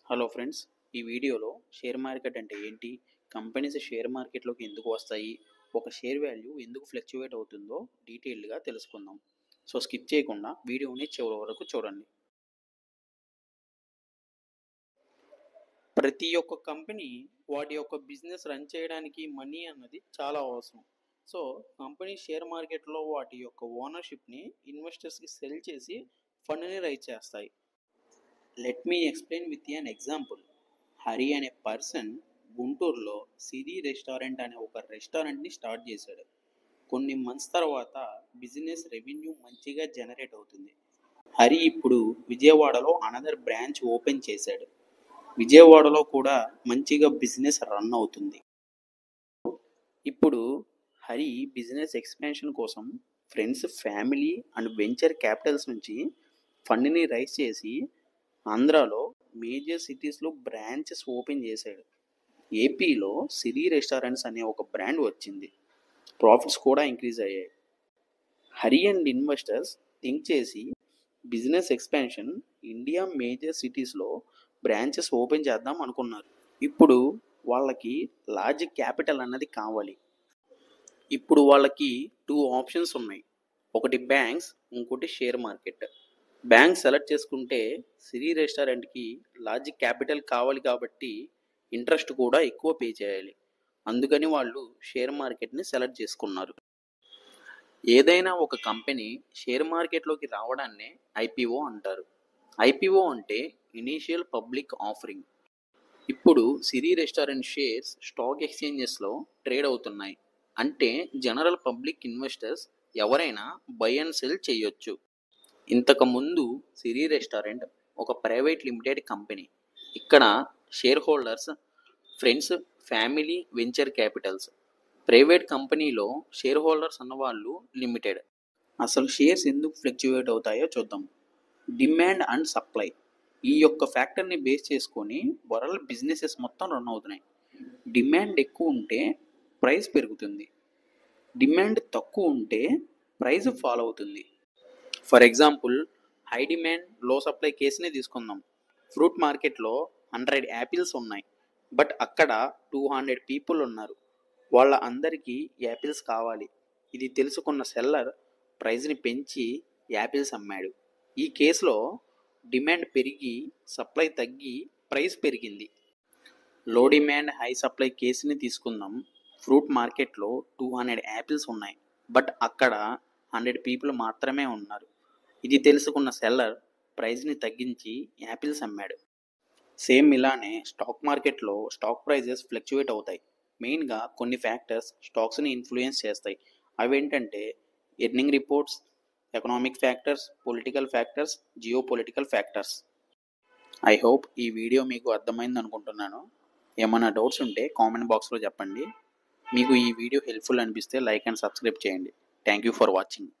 Hello friends, ఈ వీడియోలో share market అంటే ఏంటి, కంపెనీస్ షేర్ మార్కెట్లోకి ఎందుకు వస్తాయి, ఒక షేర్ వాల్యూ ఎందుకు ఫ్లక్చువేట్ అవుతుందో డీటెయిల్డ్గా తెలుసుకుందాం. సో స్కిప్ చేయకుండా వీడియోని చివరి వరకు చూడండి. ప్రతి ఒక్క కంపెనీ వాటి యొక్క బిజినెస్ రన్ చేయడానికి మనీ అన్నది చాలా అవసరం. సో కంపెనీ షేర్ మార్కెట్లో వాటి యొక్క ఓనర్షిప్ని ఇన్వెస్టర్స్కి సెల్ చేసి ఫండ్ని రైజ్ చేస్తాయి. Let me explain with an example. Hari అనే పర్సన్ గుంటూరులో సిరి రెస్టారెంట్ అనే ఒక రెస్టారెంట్ని స్టార్ట్ చేశాడు. కొన్ని మంత్స్ తర్వాత బిజినెస్ రెవెన్యూ మంచిగా జనరేట్ అవుతుంది. హరి ఇప్పుడు విజయవాడలో అనదర్ బ్రాంచ్ ఓపెన్ చేశాడు. విజయవాడలో కూడా మంచిగా బిజినెస్ రన్ అవుతుంది. ఇప్పుడు హరి బిజినెస్ ఎక్స్పాన్షన్ కోసం friends, family and venture Capitals నుంచి ఫండ్ని రైజ్ చేసి ఆంధ్రాలో మేజర్ సిటీస్లో బ్రాంచెస్ ఓపెన్ చేశాడు. ఏపీలో సిరి రెస్టారెంట్స్ అనే ఒక బ్రాండ్ వచ్చింది. ప్రాఫిట్స్ కూడా ఇంక్రీజ్ అయ్యాయి. హరి అండ్ ఇన్వెస్టర్స్ థింక్ చేసి బిజినెస్ ఎక్స్పాన్షన్ ఇండియా మేజర్ సిటీస్లో బ్రాంచెస్ ఓపెన్ చేద్దాం అనుకున్నారు. ఇప్పుడు వాళ్ళకి లార్జ్ క్యాపిటల్ అన్నది కావాలి. ఇప్పుడు వాళ్ళకి 2 ఆప్షన్స్ ఉన్నాయి. ఒకటి బ్యాంక్స్, ఇంకోటి షేర్ మార్కెట్. బ్యాంక్ సెలెక్ట్ చేసుకుంటే సిరి రెస్టారెంట్కి లార్జ్ క్యాపిటల్ కావాలి కాబట్టి ఇంట్రెస్ట్ కూడా ఎక్కువ పే చేయాలి. అందుకని వాళ్ళు షేర్ మార్కెట్ని సెలెక్ట్ చేసుకున్నారు. ఏదైనా ఒక కంపెనీ షేర్ మార్కెట్లోకి రావడాన్నే ఐపీఓ అంటారు. ఐపీఓ అంటే ఇనీషియల్ పబ్లిక్ ఆఫరింగ్. ఇప్పుడు సిరి రెస్టారెంట్ షేర్స్ స్టాక్ ఎక్స్చేంజెస్లో ట్రేడ్ అవుతున్నాయి. అంటే జనరల్ పబ్లిక్ ఇన్వెస్టర్స్ ఎవరైనా బై అండ్ సెల్ చేయొచ్చు. ఇంతకుముందు సిరి రెస్టారెంట్ ఒక ప్రైవేట్ లిమిటెడ్ కంపెనీ. ఇక్కడ share holders friends, family, venture Capitals. Private కంపెనీలో షేర్ హోల్డర్స్ అన్నవాళ్ళు లిమిటెడ్. అసలు షేర్స్ ఎందుకు ఫ్లక్చువేట్ అవుతాయో చూద్దాం. డిమాండ్ అండ్ సప్లై, ఈ యొక్క ఫ్యాక్టర్ని బేస్ చేసుకొని వరల్డ్ బిజినెసెస్ మొత్తం రన్ అవుతున్నాయి. డిమాండ్ ఎక్కువ ఉంటే ప్రైస్ పెరుగుతుంది, డిమాండ్ తక్కువ ఉంటే ప్రైస్ ఫాల్ అవుతుంది. ఫర్ ఎగ్జాంపుల్, హై డిమాండ్ లో సప్లై కేసునే తీసుకుందాం. ఫ్రూట్ మార్కెట్లో 100 యాపిల్స్ ఉన్నాయి, బట్ అక్కడ 200 పీపుల్ ఉన్నారు. వాళ్ళ అందరికీ యాపిల్స్ కావాలి. ఇది తెలుసుకున్న సెల్లర్ ప్రైస్ని పెంచి యాపిల్స్ అమ్మాడు. ఈ కేసులో డిమాండ్ పెరిగి సప్లై తగ్గి ప్రైస్ పెరిగింది. లో డిమాండ్ హై సప్లై కేసుని తీసుకుందాం. ఫ్రూట్ మార్కెట్లో 200 యాపిల్స్ ఉన్నాయి, బట్ అక్కడ 100 పీపుల్ మాత్రమే ఉన్నారు. ఇది తెలుసుకున్న సెల్లర్ ప్రైస్ని తగ్గించి యాపిల్స్ అమ్మాడు. సేమ్ ఇలానే స్టాక్ మార్కెట్లో స్టాక్ ప్రైజెస్ ఫ్లక్చువేట్ అవుతాయి. మెయిన్గా కొన్ని ఫ్యాక్టర్స్ స్టాక్స్ని ఇన్ఫ్లుయెన్స్ చేస్తాయి. అవేంటంటే earning reports, economic factors, political factors, geo political factors. I hope ఈ వీడియో మీకు అర్థమైంది అనుకుంటున్నాను. ఏమైనా డౌట్స్ ఉంటే కామెంట్ బాక్స్లో చెప్పండి. మీకు ఈ వీడియో హెల్ప్ఫుల్ అనిపిస్తే లైక్ అండ్ సబ్స్క్రైబ్ చేయండి. Thank you for watching.